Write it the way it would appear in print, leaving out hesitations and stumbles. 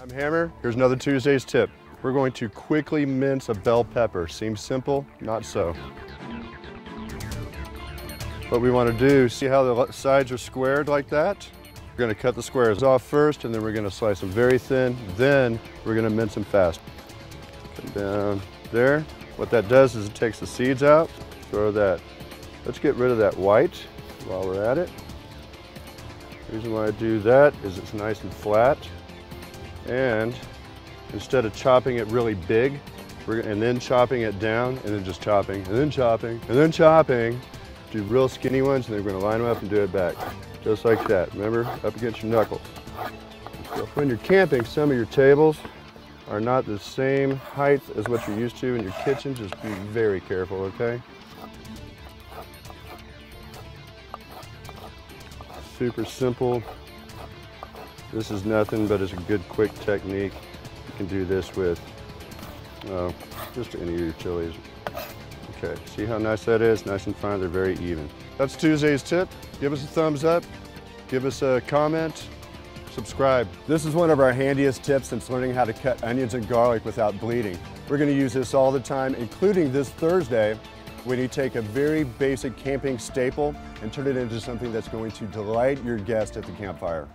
I'm Hammer. Here's another Tuesday's tip. We're going to quickly mince a bell pepper. Seems simple, not so. What we want to do, see how the sides are squared like that? We're going to cut the squares off first, and then we're going to slice them very thin. Then we're going to mince them fast. Come down there. What that does is it takes the seeds out. Throw that. Let's get rid of that white while we're at it. The reason why I do that is it's nice and flat. And instead of chopping it really big, and then chopping it down, and then just chopping, and then chopping, and then chopping, do real skinny ones, and then we're going to line them up and do it back. Just like that. Remember, up against your knuckles. So when you're camping, some of your tables are not the same height as what you're used to in your kitchen. Just be very careful, okay? Super simple. This is nothing but it's a good quick technique. You can do this with just any of your chilies. Okay, see how nice that is? Nice and fine, they're very even. That's Tuesday's tip. Give us a thumbs up, give us a comment, subscribe. This is one of our handiest tips since learning how to cut onions and garlic without bleeding. We're gonna use this all the time, including this Thursday, when you take a very basic camping staple and turn it into something that's going to delight your guest at the campfire.